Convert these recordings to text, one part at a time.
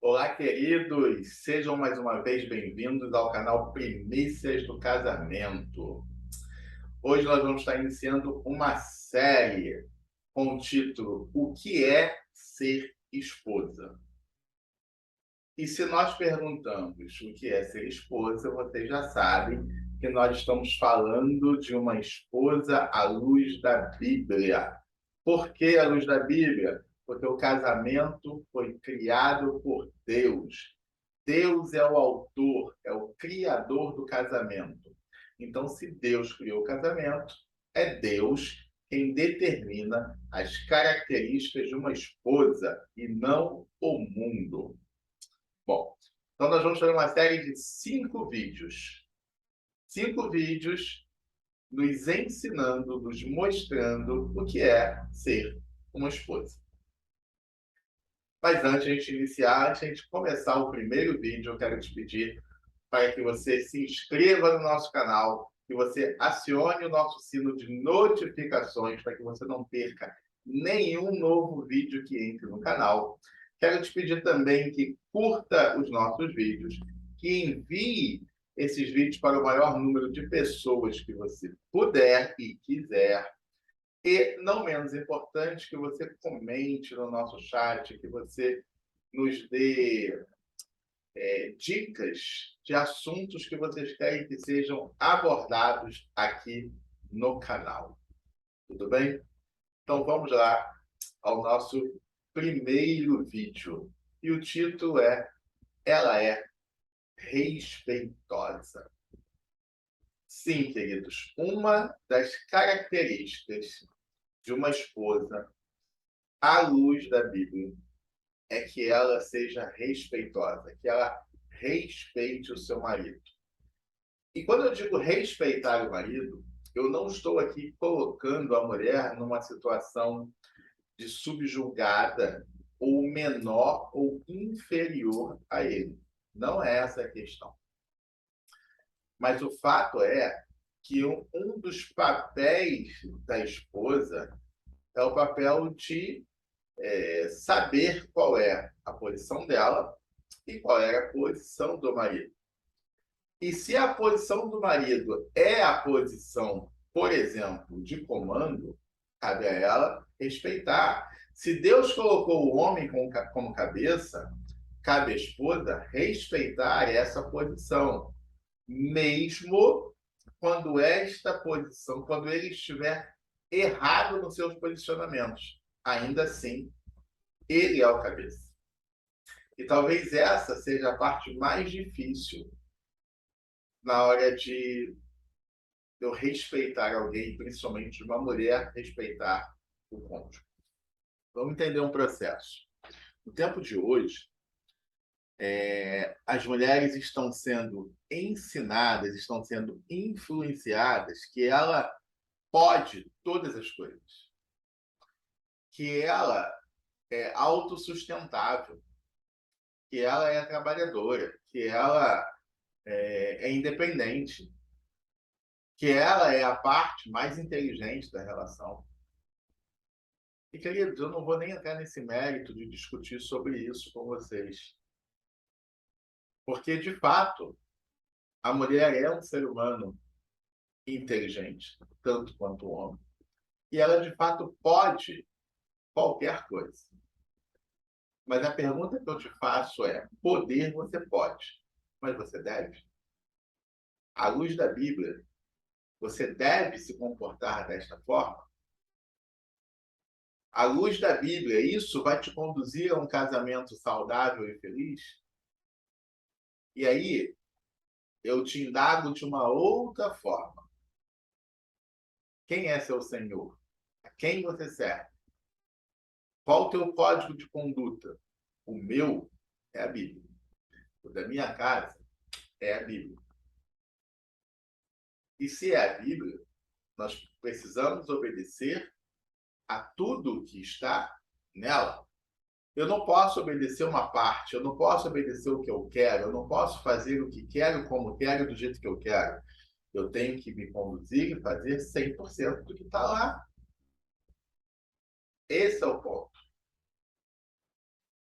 Olá, queridos! Sejam mais uma vez bem-vindos ao canal Primícias do Casamento. Hoje nós vamos estar iniciando uma série com o título O que é ser esposa? E se nós perguntamos o que é ser esposa, vocês já sabem que nós estamos falando de uma esposa à luz da Bíblia. Por que à luz da Bíblia? Porque o casamento foi criado por Deus. Deus é o autor, é o criador do casamento. Então, se Deus criou o casamento, é Deus quem determina as características de uma esposa e não o mundo. Bom, então nós vamos fazer uma série de 5 vídeos. 5 vídeos nos ensinando, nos mostrando o que é ser uma esposa. Mas antes de a gente iniciar, antes de a gente começar o primeiro vídeo, eu quero te pedir para que você se inscreva no nosso canal, que você acione o nosso sino de notificações para que você não perca nenhum novo vídeo que entre no canal. Quero te pedir também que curta os nossos vídeos, que envie esses vídeos para o maior número de pessoas que você puder e quiser. E, não menos importante, que você comente no nosso chat, que você nos dê dicas de assuntos que vocês querem que sejam abordados aqui no canal. Tudo bem? Então vamos lá ao nosso primeiro vídeo. E o título é Ela é respeitosa. Sim, queridos, uma das características de uma esposa à luz da Bíblia é que ela seja respeitosa, que ela respeite o seu marido. E quando eu digo respeitar o marido, eu não estou aqui colocando a mulher numa situação de subjugada ou menor ou inferior a ele. Não é essa a questão. Mas o fato é que um dos papéis da esposa é o papel de saber qual é a posição dela e qual é a posição do marido. E se a posição do marido é a posição, por exemplo, de comando, cabe a ela respeitar. Se Deus colocou o homem como cabeça, cabe à esposa respeitar essa posição, mesmo quando esta posição, quando ele estiver errado nos seus posicionamentos. Ainda assim, ele é o cabeça. E talvez essa seja a parte mais difícil na hora de eu respeitar alguém, principalmente uma mulher, respeitar o cônjuge. Vamos entender um processo. No tempo de hoje, as mulheres estão sendo ensinadas, estão sendo influenciadas que ela pode todas as coisas, que ela é autossustentável, que ela é trabalhadora, que ela é independente, que ela é a parte mais inteligente da relação. E, queridos, eu não vou nem entrar nesse mérito de discutir sobre isso com vocês. Porque, de fato, a mulher é um ser humano inteligente, tanto quanto o homem. E ela, de fato, pode qualquer coisa. Mas a pergunta que eu te faço é: poder você pode, mas você deve? À luz da Bíblia, você deve se comportar desta forma? À luz da Bíblia, isso vai te conduzir a um casamento saudável e feliz? E aí, eu te indago de uma outra forma. Quem é seu Senhor? A quem você serve? Qual o teu código de conduta? O meu é a Bíblia. O da minha casa é a Bíblia. E se é a Bíblia, nós precisamos obedecer a tudo que está nela. Eu não posso obedecer uma parte, eu não posso obedecer o que eu quero, eu não posso fazer o que quero, como quero, do jeito que eu quero. Eu tenho que me conduzir e fazer 100% do que está lá. Esse é o ponto.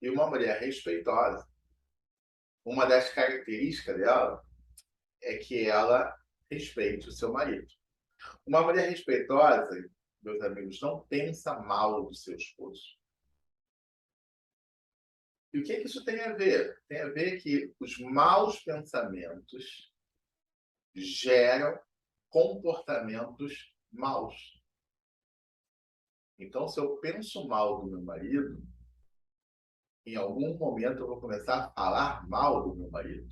E uma mulher respeitosa, uma das características dela é que ela respeite o seu marido. Uma mulher respeitosa, meus amigos, não pensa mal do seu esposo. E o que isso tem a ver? Tem a ver que os maus pensamentos geram comportamentos maus. Então, se eu penso mal do meu marido, em algum momento eu vou começar a falar mal do meu marido.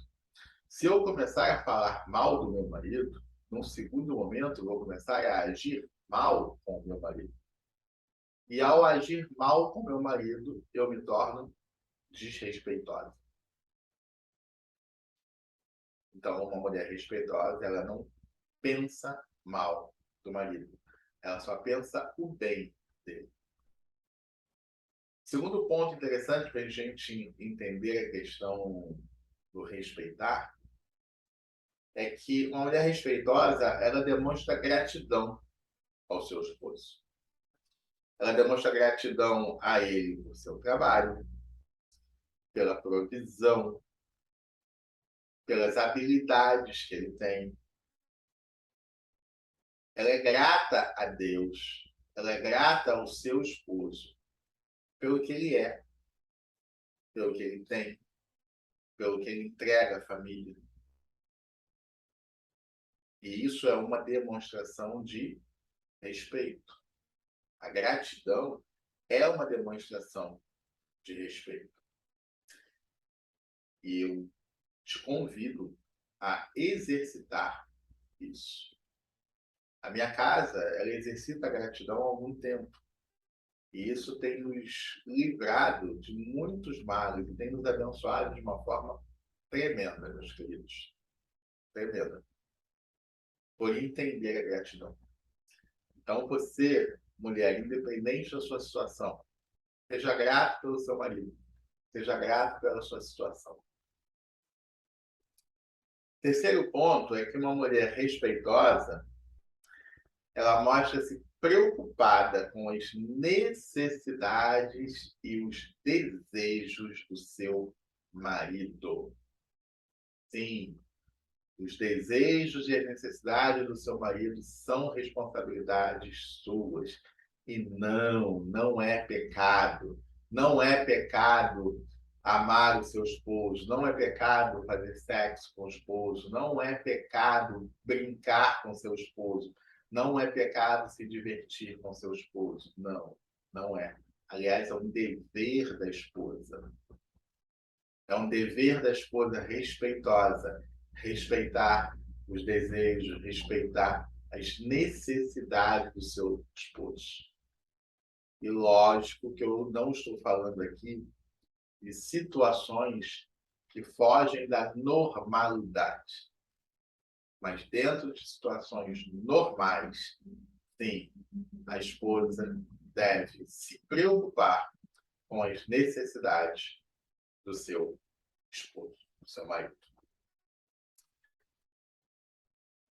Se eu começar a falar mal do meu marido, num segundo momento eu vou começar a agir mal com o meu marido. E ao agir mal com o meu marido, eu me torno desrespeitosa. Então, uma mulher respeitosa, ela não pensa mal do marido. Ela só pensa o bem dele. Segundo ponto interessante para a gente entender a questão do respeitar é que uma mulher respeitosa, ela demonstra gratidão ao seu esposo. Ela demonstra gratidão a ele por seu trabalho, pela provisão, pelas habilidades que ele tem. Ela é grata a Deus, ela é grata ao seu esposo pelo que ele é, pelo que ele tem, pelo que ele entrega à família. E isso é uma demonstração de respeito. A gratidão é uma demonstração de respeito. E eu te convido a exercitar isso. A minha casa, ela exercita a gratidão há algum tempo. E isso tem nos livrado de muitos males e tem nos abençoado de uma forma tremenda, meus queridos. Tremenda. Por entender a gratidão. Então, você, mulher, independente da sua situação, seja grato pelo seu marido. Seja grato pela sua situação. Terceiro ponto é que uma mulher respeitosa, ela mostra-se preocupada com as necessidades e os desejos do seu marido. Sim, os desejos e as necessidades do seu marido são responsabilidades suas. E não é pecado. Não é pecado amar o seu esposo. Não é pecado fazer sexo com o esposo. Não é pecado brincar com seu esposo. Não é pecado se divertir com seu esposo. Não, não é. Aliás, é um dever da esposa. É um dever da esposa respeitosa respeitar os desejos, respeitar as necessidades do seu esposo. E lógico que eu não estou falando aqui de situações que fogem da normalidade. Mas dentro de situações normais, sim, a esposa deve se preocupar com as necessidades do seu esposo, do seu marido.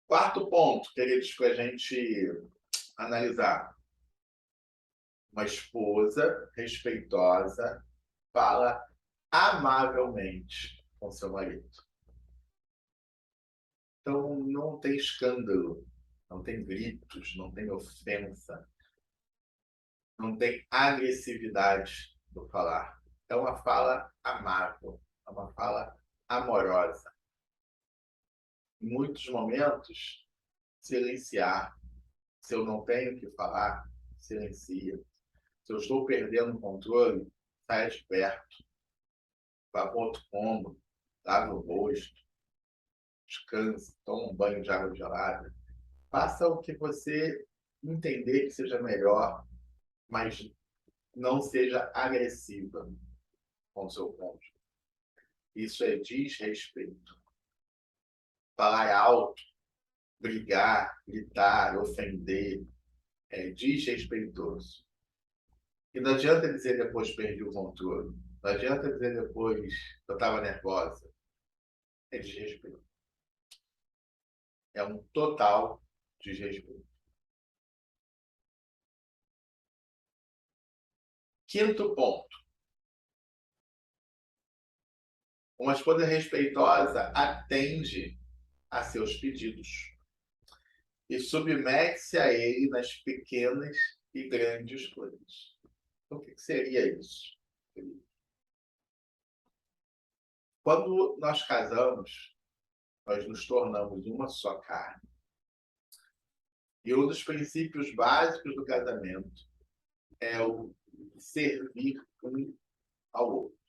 Quarto ponto, queridos, para a gente analisar. Uma esposa respeitosa fala amavelmente com seu marido. Então, não tem escândalo, não tem gritos, não tem ofensa, não tem agressividade no falar. É uma fala amável, é uma fala amorosa. Em muitos momentos, silenciar. Se eu não tenho o que falar, silencia. Se eu estou perdendo o controle, saia de perto. Vá para outro cômodo, lave o rosto, descanse, toma um banho de água gelada. Faça o que você entender que seja melhor, mas não seja agressiva com o seu cônjuge. Isso é desrespeito. Falar alto, brigar, gritar, ofender, é desrespeitoso. E não adianta dizer depois perdi o controle. Não adianta dizer depois eu estava nervosa. É desrespeito. É um total desrespeito. Quinto ponto. Uma esposa respeitosa atende a seus pedidos e submete-se a ele nas pequenas e grandes coisas. O que seria isso? Quando nós casamos, nós nos tornamos uma só carne. E um dos princípios básicos do casamento é o servir um ao outro,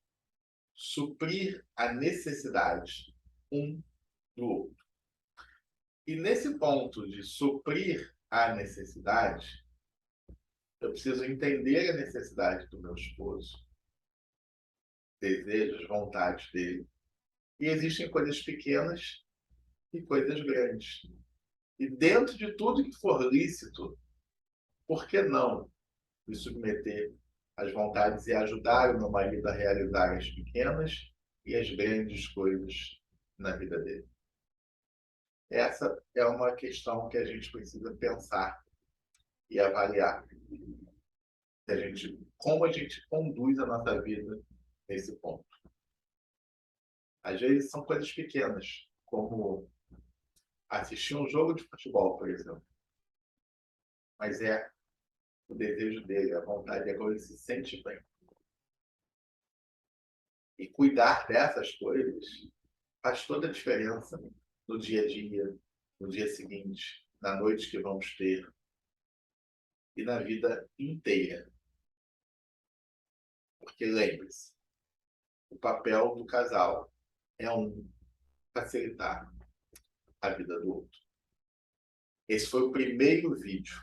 suprir a necessidade um do outro. E nesse ponto de suprir a necessidade, eu preciso entender a necessidade do meu esposo, desejos, vontades dele. E existem coisas pequenas e coisas grandes. E dentro de tudo que for lícito, por que não me submeter às vontades e ajudar o meu marido a realizar as pequenas e as grandes coisas na vida dele? Essa é uma questão que a gente precisa pensar e avaliar. Como a gente conduz a nossa vida nesse ponto. Às vezes são coisas pequenas, como assistir um jogo de futebol, por exemplo. Mas é o desejo dele, a vontade, é como ele se sente bem. E cuidar dessas coisas faz toda a diferença no dia a dia, no dia seguinte, na noite que vamos ter e na vida inteira. Porque lembre-se, o papel do casal é facilitar a vida do outro. Esse foi o primeiro vídeo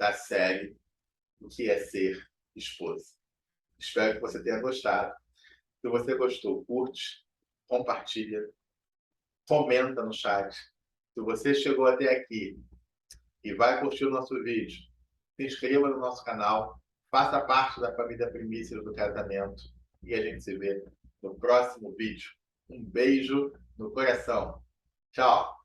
da série O que é ser esposa. Espero que você tenha gostado. Se você gostou, curte, compartilha, comenta no chat. Se você chegou até aqui e vai curtir o nosso vídeo, se inscreva no nosso canal, faça parte da família Primícias do Casamento e a gente se vê no próximo vídeo. Um beijo no coração. Tchau!